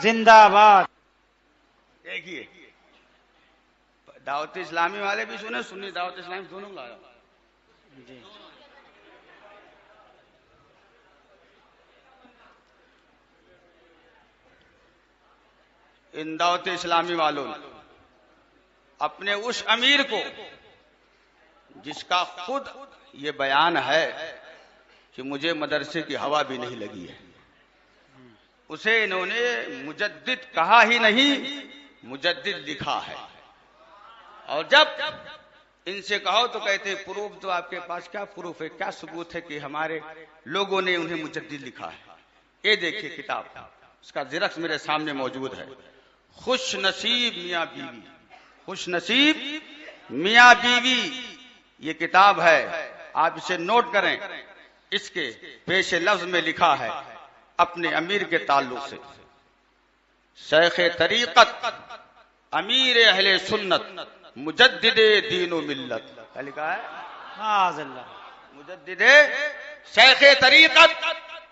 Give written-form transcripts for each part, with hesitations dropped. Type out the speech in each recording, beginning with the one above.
زندہ باد. دیکھیے دعوت اسلامی والے بھی سنے، سنی دعوت اسلامی دونوں لایا. جی ان دعوت اسلامی والوں نے اپنے اس امیر کو، جس کا خود یہ بیان ہے کہ مجھے مدرسے کی ہوا بھی نہیں لگی ہے، اسے انہوں نے مجدد کہا ہی نہیں، مجدد لکھا ہے. اور جب ان سے کہو تو کہتے ہیں پروف تو آپ کے پاس کیا پروف ہے، کیا ثبوت ہے کہ ہمارے لوگوں نے انہیں مجدد لکھا ہے. یہ دیکھیے کتاب، اس کا زیرکس میرے سامنے موجود ہے. خوش نصیب میاں بیوی، خوش نصیب میاں بیوی یہ کتاب ہے، آپ اسے نوٹ کریں. اس کے پیش لفظ میں لکھا ہے اپنے امیر کے تعلق سے، شیخ طریقت امیر اہل سنت مجدد دین و ملت. کیا لکھا ہے؟ معاذ اللہ. مجدد شیخ طریقت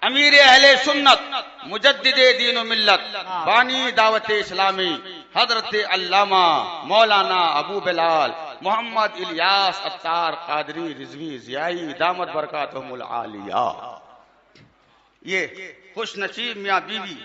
امیر اہل سنت مجدد دین و ملت بانی دعوت اسلامی حضرت علامہ مولانا ابو بلال محمد الیاس عطار قادری رضوی ضیائی دامت برکاتہم العالیہ. یہ خوش نصیب میاں بیوی،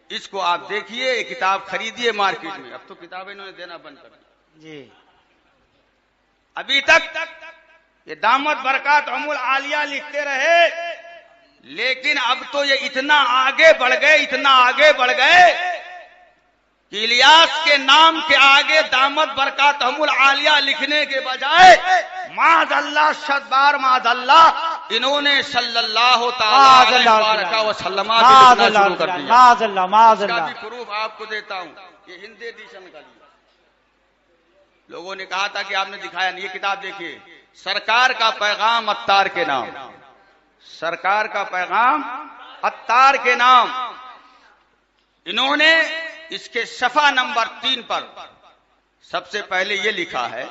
اس کو آپ دیکھیے، یہ کتاب خریدیے مارکیٹ میں. اب تو کتابیں انہوں نے دینا بند کر دی. جی ابھی تک یہ دامت برکاتہم العالیہ لکھتے رہے، لیکن اب تو یہ اتنا آگے بڑھ گئے، اتنا آگے بڑھ گئے کہ الیاس کے نام کے آگے دامت برکاتہم العالیہ لکھنے کے بجائے معاذ اللہ شد بار معاذ اللہ انہوں نے صلی اللہ تعالی علیہ وسلم لکھنا شروع کر دیا. معاذ اللہ معاذ اس کا اللہ. بھی پروف آپ کو دیتا ہوں، یہ ہندی ایڈیشن کا لیا. لوگوں نے کہا تھا کہ آپ نے دکھایا نہیں. یہ کتاب دیکھیے، سرکار کا پیغام عطار کے نام، سرکار کا پیغام عطار کے نام. انہوں نے اس کے صفحہ نمبر 3 پر سب سے پہلے یہ لکھا ہے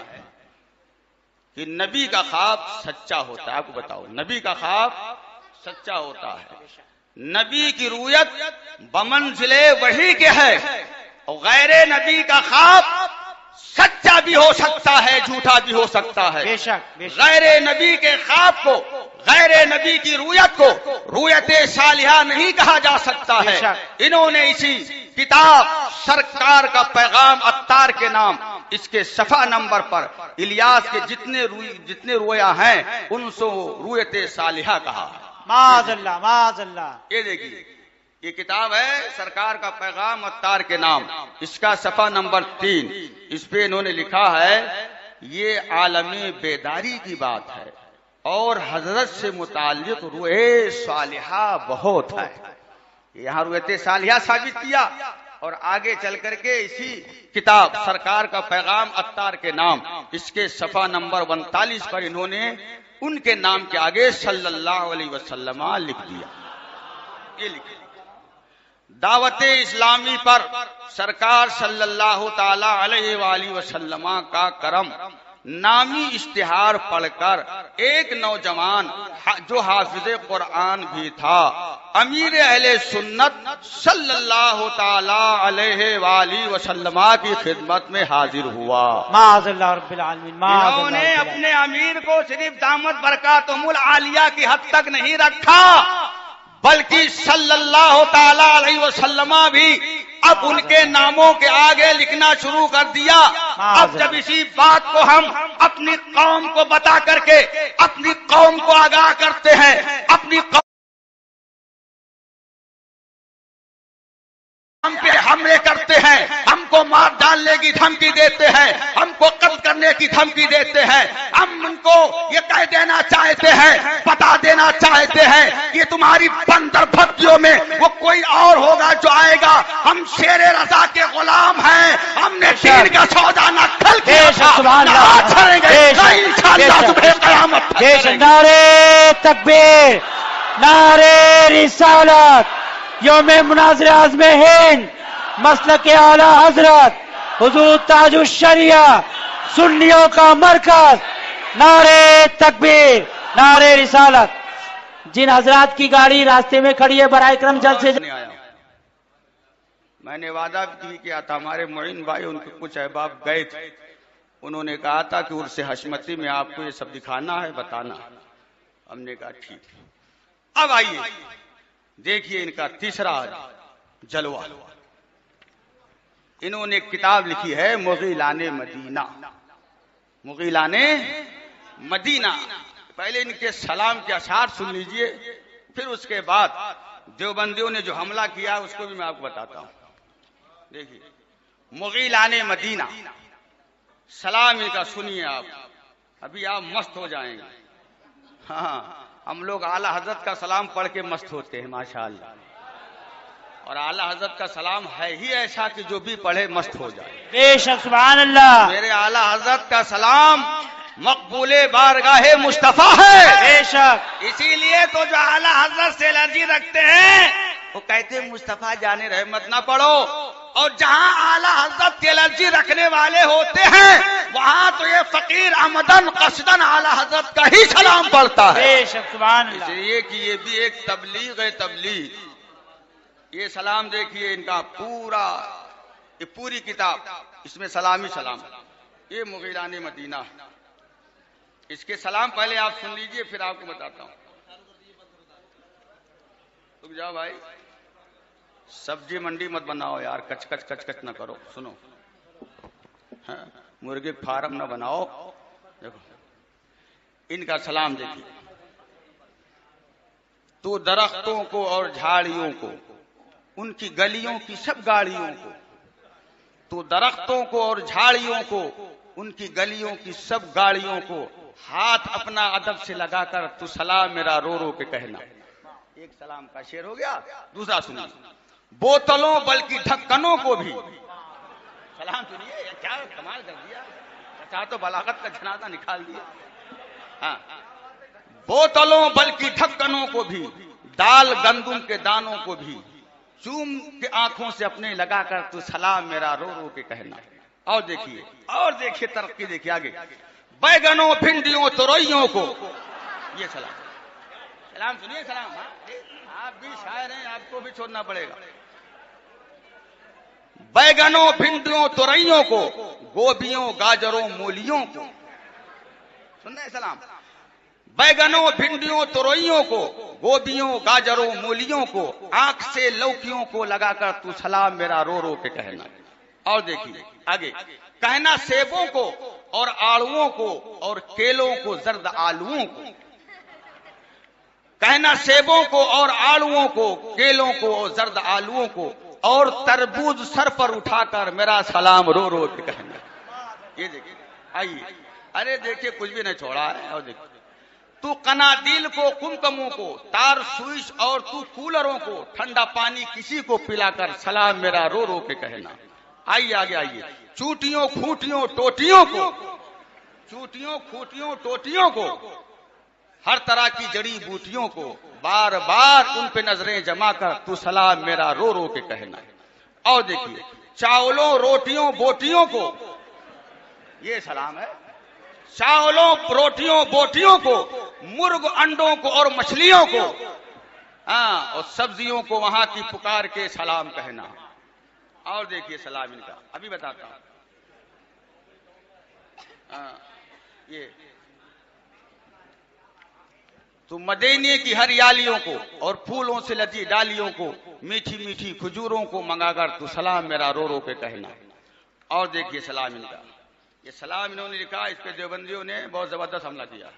کہ نبی کا خواب سچا ہوتا ہے. آپ کو بتاؤ، نبی کا خواب سچا ہوتا ہے. نبی کی رؤیت بمنزل وحی کے ہے، اور غیر نبی کا خواب سچا بھی ہو سکتا ہے، جھوٹا بھی ہو سکتا ہے. بے شک بے شک. غیر نبی کے خواب کو، غیر نبی کی رؤیت کو رؤیت صالحہ نہیں کہا جا سکتا ہے. انہوں نے اسی کتاب سرکار کا پیغام عطار کے نام، اس کے صفحہ نمبر پر الیاس کے جتنے رویا ہیں ان سے رؤیت صالحہ کہا. معاذ اللہ معاذ اللہ. یہ دیکھیے، یہ کتاب ہے سرکار کا پیغام عطار کے نام، اس کا صفحہ نمبر 3. اس پہ انہوں نے لکھا ہے یہ عالمی بیداری کی بات ہے اور حضرت سے متعلق روح صالحہ بہت ہے. یہاں روحت صالحہ ثابت کیا، اور آگے چل کر کے اسی کتاب سرکار کا پیغام عطار کے نام، اس کے صفحہ نمبر 39 پر انہوں نے ان کے نام کے آگے صلی اللہ علیہ وسلم لکھ دیا. یہ لکھا دعوت اسلامی پر سرکار صلی اللہ تعالی علیہ وآلہ وسلم کا کرم نامی اشتہار پڑھ کر ایک نوجوان جو حافظ قرآن بھی تھا امیر اہل سنت صلی اللہ تعالی علیہ وآلہ وسلم کی خدمت میں حاضر ہوا. معاذ اللہ رب العالمین. انہوں نے اپنے امیر کو صرف دامت برکاتہم العالیہ کی حد تک نہیں رکھا، بلکہ صلی اللہ تعالی علیہ وسلم بھی اب ان کے ناموں کے آگے لکھنا شروع کر دیا. اب جب اسی بات کو ہم اپنی قوم کو بتا کر کے اپنی قوم کو آگاہ کرتے ہیں، اپنی قوم ہم پہ حملے کرتے ہیں، ہم کو مار ڈالنے کی دھمکی دیتے ہیں، ہم کو قتل کرنے کی دھمکی دیتے ہیں، ہم ان کو یہ کہہ دینا چاہتے ہیں، بتا دینا چاہتے ہیں کہ تمہاری بندر بھتیوں میں وہ کوئی اور ہوگا جو آئے گا. ہم شیر رضا کے غلام ہیں، ہم نے دین کا سودا نہ کھل کے چھڑیں گے انشاءاللہ صبح قیامت. نعرے تکبیر، نعرے رسالت، یوم مناظر اعظم ہند، مسلک اعلی حضرت حضور تاج الشریعہ، سنیوں کا مرکز. نعرے تکبیر، نعرے رسالت. جن حضرات کی گاڑی راستے میں کھڑی ہے برائے کرم جلد سے میں نے وعدہ بھی کیا تھا، ہمارے معین بھائی ان کے کچھ احباب گئے تھے، انہوں نے کہا تھا کہ عرس حشمتی میں آپ کو یہ سب دکھانا ہے، بتانا۔ ہم نے کہا ٹھیک ہے۔ اب آئیے دیکھیے ان کا تیسرا جلوہ۔ انہوں نے ایک کتاب لکھی ہے مغیلان مدینہ، مغیلان مدینہ۔ پہلے ان کے سلام کے اشعار سن لیجئے، پھر اس کے بعد دیوبندیوں نے جو حملہ کیا اس کو بھی میں آپ کو بتاتا ہوں۔ دیکھیے مغیلان مدینہ، سلام ان کا سنیے آپ، ابھی آپ مست ہو جائیں گے۔ ہاں ہم لوگ اعلی حضرت کا سلام پڑھ کے مست ہوتے ہیں ماشاءاللہ، اور اعلی حضرت کا سلام ہے ہی ایسا کہ جو بھی پڑھے مست ہو جائے۔ بے شک سبحان اللہ، میرے اعلی حضرت کا سلام مقبول بارگاہ مصطفیٰ ہے۔ بے شک، اسی لیے تو جو اعلی حضرت سے الرجی رکھتے ہیں وہ کہتے ہیں مصطفیٰ جان رحمت نہ پڑھو، اور جہاں اعلی حضرت کی الرجی رکھنے والے ہوتے ہیں وہاں تو یہ فقیر عمدن قصدن اعلی حضرت کا ہی سلام پڑھتا ہے۔ بے شک سبحان اس اللہ، لیے کہ یہ بھی ایک تبلیغ ہے، تبلیغ۔ یہ سلام دیکھیے ان کا پورا، یہ پوری کتاب اس میں سلام ہی سلام۔ یہ مغیلان مدینہ، اس کے سلام پہلے آپ سن لیجئے پھر آپ کو بتاتا ہوں۔ رک جاؤ بھائی، سبزی منڈی مت بناؤ یار، کچ کچ کچ کچ نہ کرو، سنو، مرغے فارم نہ بناؤ۔ دیکھو ان کا سلام دیکھیے۔ تو درختوں کو اور جھاڑیوں کو، ان کی گلیوں کی سب گاڑیوں کو، تو درختوں کو اور جھاڑیوں کو، ان کی گلیوں کی سب گاڑیوں کو ہاتھ اپنا ادب سے لگا کر تو سلام میرا رو رو کے کہنا۔ ایک سلام کا شعر ہو گیا۔ دوسرا سنیے، بوتلوں بلکہ ڈھکنوں کو بھی، سلام سنیے، کیا کمال کر دیا، چاہ تو بلاغت کا جنازہ نکال دیا۔ ہاں، بوتلوں بلکہ ڈھکنوں کو بھی، دال گندم کے دانوں کو بھی چوم کے آنکھوں سے اپنے لگا کر تو سلام میرا رو رو کے کہنا۔ اور دیکھیے ترقی دیکھیے آگے، بیگنوں بھنڈیوں تروئیوں کو، یہ سلام، سلام سنیے سلام۔ آپ بھی شاعر ہیں، آپ کو بھی چھوڑنا پڑے گا۔ بیگنوں بھنڈیوں تروئیوں کو، گوبھیوں گاجروں مولیوں کو، سن رہے سلام، بیگنوں بھنڈیوں تروئیوں کو، گوبھیوں گاجروں مولیوں کو، آنکھ سے لوکیوں کو لگا کر تو سلام میرا رو رو کے کہنا۔ اور دیکھیے آگے، کہنا سیبوں کو اور آڑوؤں کو اور کیلوں کو زرد آلوؤں کو، کہنا سیبوں کو اور آڑوؤں کو، کیلوں کو اور زرد آلوؤں کو، اور تربوز سر پر اٹھا کر میرا سلام رو رو کے کہنا۔ یہ دیکھیے آئیے، ارے دیکھیے کچھ بھی نہیں چھوڑا ہے۔ اور دیکھیے، تو قنادیل کو کمکموں کو، تار سوئچ اور تو کولروں کو، ٹھنڈا پانی کسی کو پلا کر سلام میرا رو رو کے کہنا۔ آئیے آگے آئیے، چوٹیوں کھوٹیوں ٹوٹیوں کو، چوٹیوں کھوٹیوں ٹوٹیوں کو، ہر طرح کی جڑی بوٹیوں کو، بار بار ان پہ نظریں جما کر تو سلام میرا رو رو کے کہنا۔ اور دیکھیے، چاولوں روٹیوں بوٹیوں کو، یہ سلام ہے، چاولوں روٹیوں بوٹیوں کو، مرغ انڈوں کو اور مچھلیوں کو، اور سبزیوں کو وہاں کی پکار کے سلام کہنا۔ اور دیکھیے سلام ان کا، ابھی بتاتا ہوں۔ یہ تو مدینے کی ہریالیوں کو اور پھولوں سے لدی ڈالیوں کو، میٹھی میٹھی کھجوروں کو منگا کر تو سلام میرا رو رو کے کہنا۔ اور دیکھیے سلام ان کا، یہ سلام انہوں نے لکھا، اس پہ دیوبندیوں نے بہت زبردست حملہ کیا۔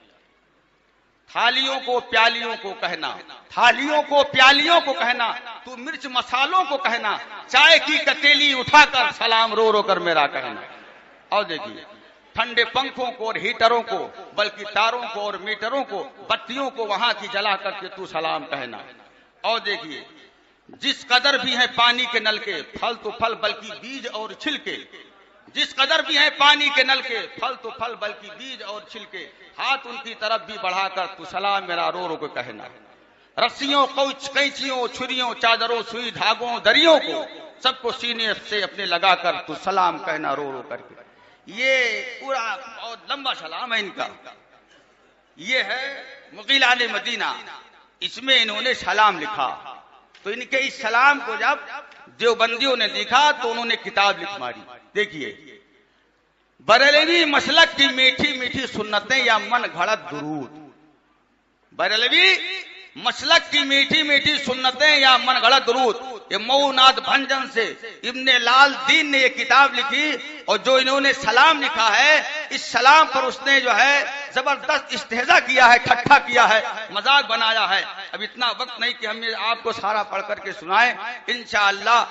تھالیوں کو پیالیوں کو کہنا، تھالیوں کو پیالیوں کو کہنا، تو مرچ مسالوں کو کہنا، چائے کی کتیلی اٹھا کر سلام رو رو کر میرا کہنا۔ اور دیکھیے، ٹھنڈے پنکھوں کو اور ہیٹروں کو، بلکہ تاروں کو اور میٹروں کو، بتیوں کو وہاں کی جلا کر کے تو سلام کہنا۔ اور دیکھیے، جس قدر بھی ہیں پانی کے نل کے، پھل تو پھل بلکہ بیج اور چھلکے، جس قدر بھی ہیں پانی کے نل کے، پھل تو پھل بلکہ بیج اور چھلکے، ہاتھ ان کی طرف بھی بڑھا کر تو سلام میرا رو رو کے کہنا۔ رسیوں قینچیوں چھریوں چادروں سوئی دھاگوں دریوں کو، سب کو سینے سے اپنے لگا کر تو سلام کہنا رو رو کر کے۔ یہ پورا بہت لمبا سلام ہے ان کا۔ یہ ہے مغیلان مدینہ، اس میں انہوں نے سلام لکھا۔ تو ان کے اس سلام کو جب دیوبندیوں نے دیکھا تو انہوں نے کتاب لکھ ماری. دیکھیے، بریلوی مسلک کی میٹھی میٹھی سنتیں یا من گھڑت درود. بریلوی مسلک کی میٹھی میٹھی سنتیں یا من گھڑت درود. یہ مئونات بھنجن سے ابن لال دین نے یہ کتاب لکھی، اور جو انہوں نے سلام لکھا ہے، اس سلام پر اس نے جو ہے زبردست استہزاء کیا ہے، ٹھٹھا کیا ہے، مذاق بنایا ہے. اب اتنا وقت نہیں کہ ہم آپ کو سارا پڑھ کر کے سنائیں. انشاءاللہ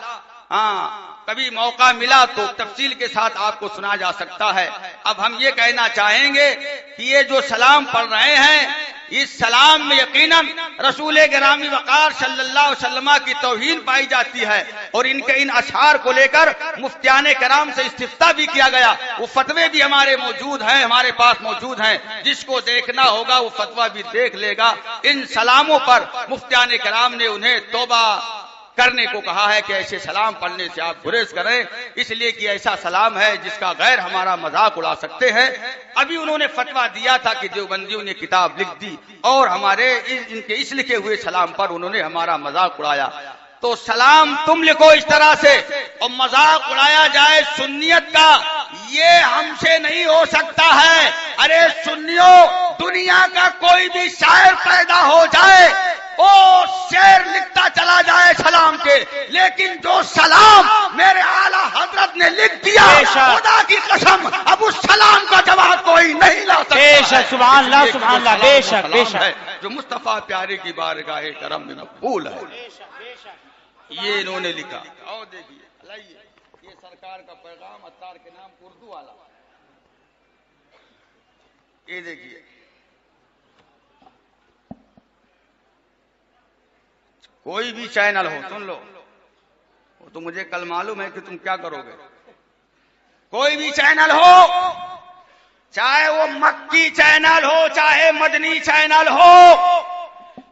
کبھی موقع ملا تو تفصیل کے ساتھ آپ کو سنا جا سکتا ہے. اب ہم یہ کہنا چاہیں گے کہ یہ جو سلام پڑھ رہے ہیں، اس سلام میں یقیناً رسول گرامی وقار صلی اللہ علیہ وسلم کی توہین پائی جاتی ہے، اور ان کے ان اشعار کو لے کر مفتیان کرام سے استفتاء بھی کیا گیا. وہ فتوے بھی ہمارے موجود ہیں، ہمارے پاس موجود ہیں. جس کو دیکھنا ہوگا وہ فتویٰ بھی دیکھ لے گا. ان سلاموں پر مفتیان کرام نے انہیں توبہ کرنے کو کہا ہے کہ ایسے سلام پڑھنے سے آپ گریز کریں، اس لیے کہ ایسا سلام ہے جس کا غیر ہمارا مذاق اڑا سکتے ہیں. ابھی انہوں نے فتویٰ دیا تھا کہ دیوبندیوں نے کتاب لکھ دی، اور ہمارے ان کے اس لکھے ہوئے سلام پر انہوں نے ہمارا مذاق اڑایا. تو سلام تم لکھو اس طرح سے اور مذاق اڑایا جائے سنیت کا، یہ ہم سے نہیں ہو سکتا ہے. ارے سنیوں، دنیا کا کوئی بھی شاعر پیدا ہو جائے، وہ شعر لکھتا چلا جائے سلام کے، لیکن جو سلام میرے اعلیٰ حضرت نے لکھ دیا، خدا کی قسم اب اس سلام کا جواب کوئی نہیں لا سکتا. بے شک، سبحان اللہ، سبحان اللہ، بے شک، بے شک، جو مصطفیٰ پیارے کی بارگاہ کرم میں مقبول ہے. یہ انہوں نے لکھا. اور دیکھیے، یہ سرکار کا پیغام عطار کے نام اردو والا. یہ دیکھیے، کوئی بھی چینل ہو، سن لو، وہ تو مجھے کل معلوم ہے کہ تم کیا کرو گے. کوئی بھی چینل ہو، چاہے وہ مکی چینل ہو چاہے مدنی چینل ہو،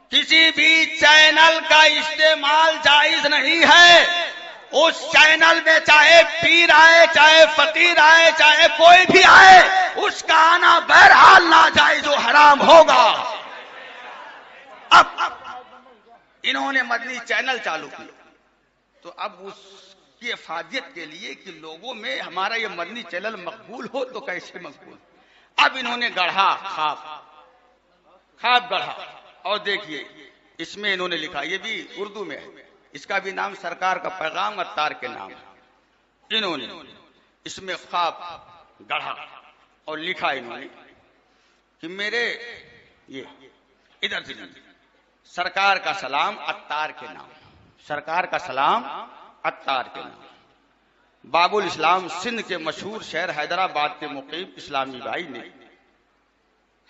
کسی بھی چینل کا استعمال جائز نہیں ہے. اس چینل میں چاہے پیر آئے، چاہے فقیر آئے، چاہے کوئی بھی آئے، اس کا آنا بہرحال ناجائز و حرام ہوگا. اب انہوں نے مدنی چینل چالو کی، تو اب اس کی افادیت کے لیے کہ لوگوں میں ہمارا یہ مدنی چینل مقبول ہو تو کیسے مقبول. اب انہوں نے گڑھا خواب گڑھا، اور دیکھیے اس میں انہوں نے لکھا، یہ بھی اردو میں ہے، اس کا بھی نام سرکار کا پیغام عطار کے نام ہے. انہوں نے اس میں خواب گڑھا اور لکھا انہوں نے کہ میرے یہ ادھر سے سرکار کا سلام عطار کے نام، سرکار کا سلام عطار کے نام. باب الاسلام سندھ کے مشہور شہر حیدرآباد کے مقیم اسلامی بھائی نے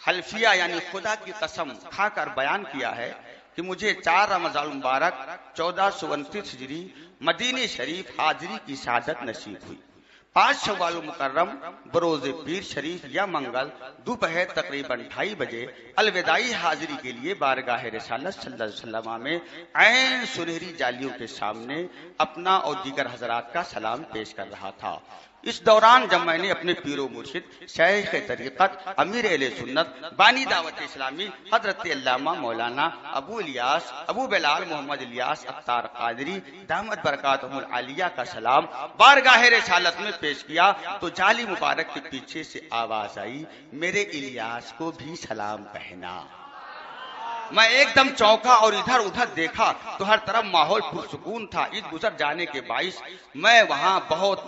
حلفیہ یعنی خدا کی قسم کھا کر بیان کیا ہے کہ مجھے 4 رمضان المبارک 1429 ہجری مدینہ شریف حاضری کی سعادت نصیب ہوئی. 5 شوال مکرم بروز پیر شریف یا منگل دوپہر تقریباً 2:30 بجے الوداعی حاضری کے لیے بارگاہ رسالت صلی اللہ علیہ وسلم میں عین سنہری جالیوں کے سامنے اپنا اور دیگر حضرات کا سلام پیش کر رہا تھا. اس دوران جب میں نے اپنے پیر و مرشد شیخ طریقت امیر اہل سنت بانی دعوت اسلامی حضرت علامہ مولانا ابو الیاس ابو بلال محمد الیاس عطار قادری دامت برکاتہم العالیہ کا سلام بارگاہ رسالت میں پیش کیا تو جالی مبارک کے پیچھے سے آواز آئی، میرے الیاس کو بھی سلام کہنا. میں ایک دم چونکا اور ادھر ادھر دیکھا تو ہر طرف ماحول پرسکون تھا. عید گزر جانے کے باعث میں وہاں بہت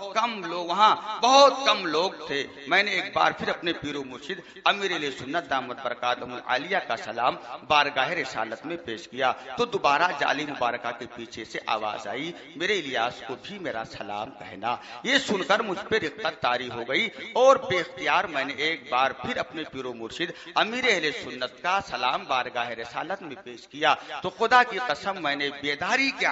کم لوگ تھے. میں نے ایک بار پھر اپنے پیر و مرشد امیر علیہ سنت دامت برکاتہم العالیہ کا سلام بارگاہ رسالت میں پیش کیا تو دوبارہ جالی مبارکہ کے پیچھے سے آواز آئی، میرے الیاس کو بھی میرا سلام کہنا. یہ سن کر مجھ پہ رقت طاری ہو گئی اور بے اختیار میں نے ایک بار پھر اپنے پیر و مرشد امیر اہل سنت کا سلام بارگاہ رسالت میں پیش کیا تو خدا کی قسم میں نے بیداری کے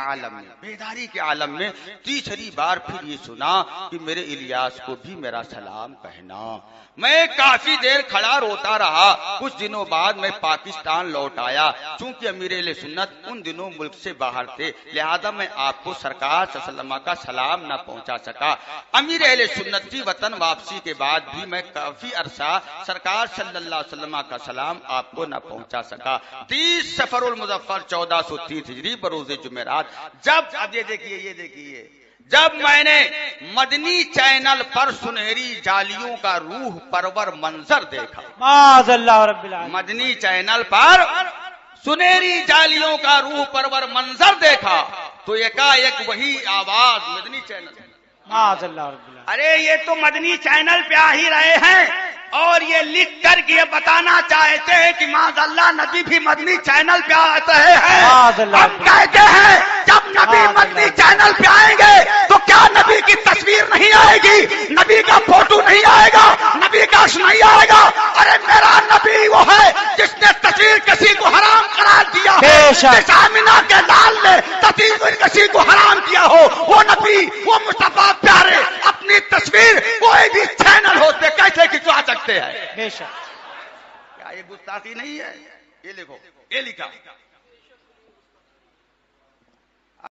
عالم میں تیسری بار پھر یہ سنا کہ میرے الیاس کو بھی میرا سلام کہنا. میں کافی دیر کھڑا روتا رہا. کچھ دنوں بعد میں پاکستان لوٹ آیا. چونکہ امیر اہل سنت ان دنوں ملک سے باہر تھے لہذا میں آپ کو سرکار صلی اللہ علیہ وسلم کا سلام نہ پہنچا سکا. امیر اہل سنت کی وطن واپسی کے بعد بھی میں کافی عرصہ سرکار صلی اللہ علیہ وسلم کا سلام آپ کو نہ پہنچا سکا. 30 سفر المظفر 1430 ہجری بروز جمعرات، جب اب یہ دیکھیے جب میں نے مدنی چینل پر سنہری جالیوں کا روح پرور منظر دیکھا، معاذ اللہ رب العالمین، مدنی چینل پر سنہری جالیوں کا روح پرور منظر دیکھا تو ایک وہی آواز مدنی چینل، معاذ اللہ رب العالمین، ارے یہ تو مدنی چینل پہ آ ہی رہے ہیں اور یہ لکھ کر کے یہ بتانا چاہتے ہیں کہ معاذ اللہ نبی بھی مدنی چینل پہ آتے ہیں۔ ہم کہتے ہیں جب نبی مدنی چینل پہ آئیں گے تو کیا نبی کی تصویر نہیں آئے گی، نبی کا فوٹو نہیں آئے گا، نبی کا عکس نہیں آئے گا؟ ارے میرا نبی وہ ہے جس نے تصویر کسی کو حرام قرار دیا ہے، جس آمنہ کے لال نے تصویر کسی کو حرام کیا ہو، وہ نبی وہ مصطفیٰ پیارے اپنی تصویر کوئی بھی چینل ہوتے کیسے کھنچوا سکتے ہیں؟ بے شک، کیا یہ گستاخی نہیں ہے؟ یہ لکھو، یہ لکھا